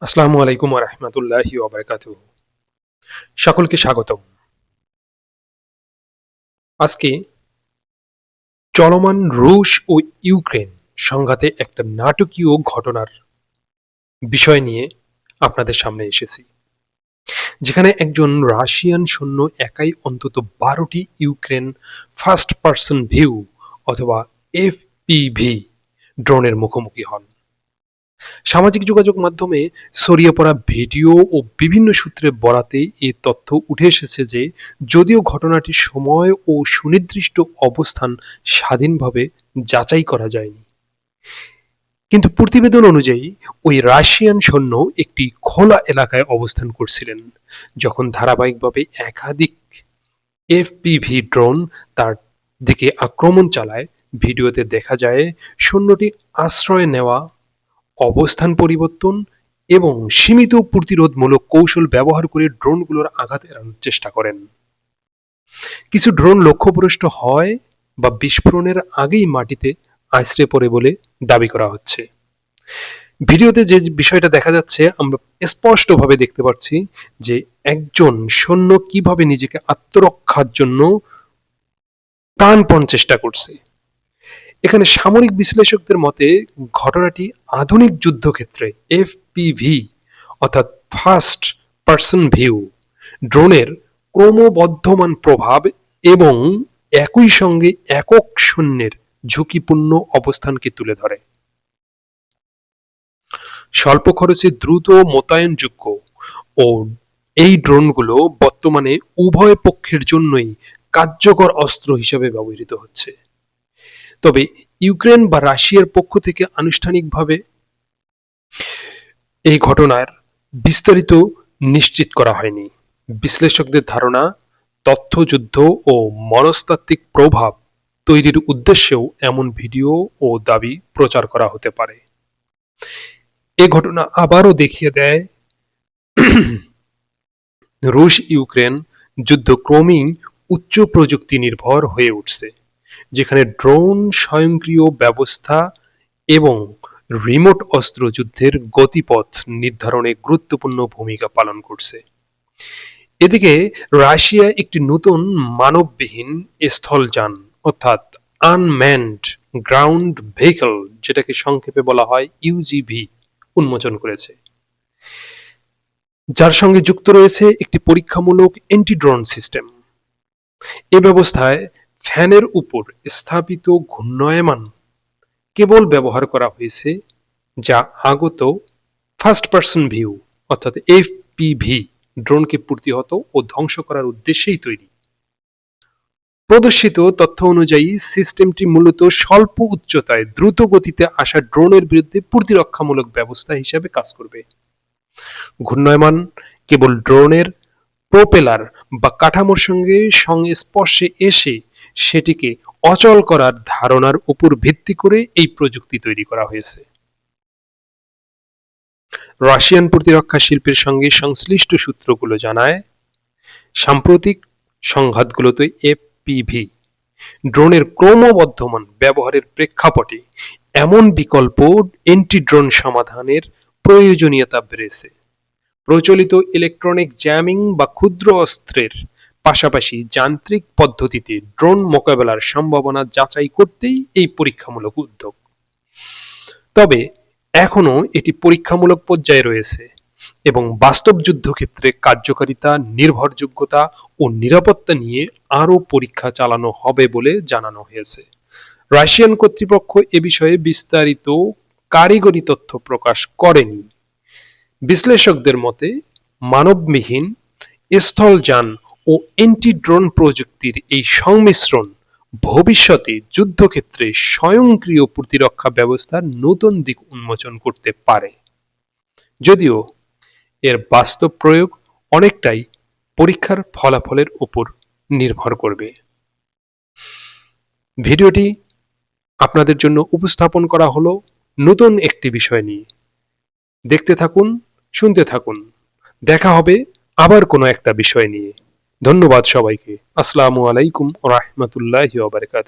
আসসালামু আলাইকুম ওয়া রাহমাতুল্লাহি ওয়া বারাকাতুহু। সকলকে স্বাগতম। আজকে চলমান রুশ ও ইউক্রেন সংঘাতে একটা নাটকীয় ঘটনার বিষয় নিয়ে আপনাদের সামনে এসেছি। যেখানে একজন রাশিয়ান সৈন্য একাই অন্তত 12টি ইউক্রেন ফার্স্ট পারসন ভিউ অথবা এফপিভি ড্রোনের মুখোমুখি হন। সামাজিক যোগাযোগ মাধ্যমে ছড়িয়ে পড়া ভিডিও ও বিভিন্ন সূত্রে বরাতে এই তথ্য উঠে এসেছে যে যদিও ঘটনাটির সময় ও সুনির্দিষ্ট অবস্থান স্বাধীনভাবে যাচাই করা যায়নি, কিন্তু প্রতিবেদন অনুযায়ী ওই রাশিয়ান সৈন্য একটি খোলা এলাকায় অবস্থান করছিলেন যখন ধারাবাহিকভাবে একাধিক এফপিভি ড্রোন তার দিকে আক্রমণ চালায়। ভিডিওতে দেখা যায় সৈন্যটি আশ্রয় নেওয়া, অবস্থান পরিবর্তন এবং সীমিত প্রতিরোধমূলক কৌশল ব্যবহার করে ড্রোনগুলোর আঘাত এড়ানোর চেষ্টা করেন। কিছু ড্রোন লক্ষ্যভ্রষ্ট হয় বা বিস্ফোরণের আগেই মাটিতে আছড়ে পড়ে বলে দাবি করা হচ্ছে। ভিডিওতে যে বিষয়টা দেখা যাচ্ছে আমরা স্পষ্টভাবে দেখতে পাচ্ছি যে একজন সৈন্য কিভাবে নিজেকে আত্মরক্ষার জন্য প্রাণপণ চেষ্টা করছে। এখানে সামরিক বিশ্লেষকদের মতে ঘটনাটি আধুনিক যুদ্ধক্ষেত্রে এফপিভি অর্থাৎ ফার্স্ট পারসন ভিউ ড্রোনের ক্রমবর্ধমান প্রভাব এবং একই সঙ্গে একক সৈন্যের ঝুঁকিপূর্ণ অবস্থানকে তুলে ধরে। স্বল্প খরচে দ্রুত মোতায়েনযোগ্য ও এই ড্রোনগুলো বর্তমানে উভয় পক্ষের জন্যই কার্যকর অস্ত্র হিসেবে ব্যবহৃত হচ্ছে। তবে ইউক্রেন বা রাশিয়ার পক্ষ থেকে আনুষ্ঠানিকভাবে এই ঘটনার বিস্তারিত নিশ্চিত করা হয়নি। বিশ্লেষকদের ধারণা তথ্যযুদ্ধ ও মনস্তাত্ত্বিক প্রভাব তৈরির উদ্দেশ্যেও এমন ভিডিও ও দাবি প্রচার করা হতে পারে। এ ঘটনা আবারও দেখিয়ে দেয় রুশ ইউক্রেন যুদ্ধ ক্রমেই উচ্চ প্রযুক্তি নির্ভর হয়ে উঠছে, যেখানে ড্রোন, স্বয়ংক্রিয় ব্যবস্থা এবং রিমোট অস্ত্র যুদ্ধের গতিপথ নির্ধারণে গুরুত্বপূর্ণ ভূমিকা পালন করছে। এদিকে রাশিয়া একটি নতুন মানববিহীন স্থলযান অর্থাৎ আনম্যানড গ্রাউন্ড ভেহিকল, যেটাকে সংক্ষেপে বলা হয় ইউজিভি, উন্মোচন করেছে, যার সঙ্গে যুক্ত রয়েছে একটি পরীক্ষামূলক এন্টি ড্রোন সিস্টেম। এ ব্যবস্থায় ফ্যানের উপর স্থাপিত ঘূর্ণায়মান কেবল ব্যবহার করা হয়েছে, যা আগত ফার্স্ট পারসন ভিউ অর্থাৎ এফপিভি ড্রোনকে প্রতিহত ও ধ্বংস করার উদ্দেশ্যেই তৈরি। প্রদর্শিত তথ্য অনুযায়ী সিস্টেমটি মূলত স্বল্প উচ্চতায় দ্রুত গতিতে আসা ড্রোনের বিরুদ্ধে প্রতিরক্ষামূলক ব্যবস্থা হিসেবে কাজ করবে। ঘূর্ণায়মান কেবল ড্রোনের প্রোপেলার বা কাঠামোর সঙ্গে সংস্পর্শে এসে সেটিকে অচল করার ধারণার উপর ভিত্তি করে এই প্রযুক্তি তৈরি করা হয়েছে। রাশিয়ান প্রতিরক্ষা শিল্পের সঙ্গে সংশ্লিষ্ট সূত্রগুলো জানায়, সাম্প্রতিক সংঘাতগুলোতে এফপিভি ড্রোনের ক্রমবর্ধমান ব্যবহারের প্রেক্ষাপটে এমন বিকল্প এন্টি ড্রোন সমাধানের প্রয়োজনীয়তা বেড়েছে। প্রচলিত ইলেকট্রনিক জ্যামিং বা ক্ষুদ্র অস্ত্রের পাশাপাশি যান্ত্রিক পদ্ধতিতে ড্রোন মোকাবেলার সম্ভাবনা যাচাই করতেই এই পরীক্ষামূলক উদ্যোগ। তবে এখনো এটি পরীক্ষামূলক পর্যায়ে রয়েছে এবং বাস্তব যুদ্ধক্ষেত্রে কার্যকারিতা, নির্ভরযোগ্যতা ও নিরাপত্তা নিয়ে আরও পরীক্ষা চালানো হবে বলে জানানো হয়েছে। রাশিয়ান কর্তৃপক্ষ এ বিষয়ে বিস্তারিত কারিগরি তথ্য প্রকাশ করেনি। বিশ্লেষকদের মতে মানববিহীন স্থলযান ও এন্টি ড্রোন প্রযুক্তির এই সংমিশ্রণ ভবিষ্যতে যুদ্ধক্ষেত্রে স্বয়ংক্রিয় প্রতিরক্ষা ব্যবস্থার নতুন দিক উন্মোচন করতে পারে, যদিও এর বাস্তব প্রয়োগ অনেকটাই পরীক্ষার ফলাফলের উপর নির্ভর করবে। ভিডিওটি আপনাদের জন্য উপস্থাপন করা হলো নতুন একটি বিষয় নিয়ে। দেখতে থাকুন, শুনতে থাকুন। দেখা হবে আবার কোনো একটা বিষয় নিয়ে। ধন্যবাদ সবাইকে। আসসালামু আলাইকুম ওয়া রাহমাতুল্লাহি ওয়া বারাকাতুহু।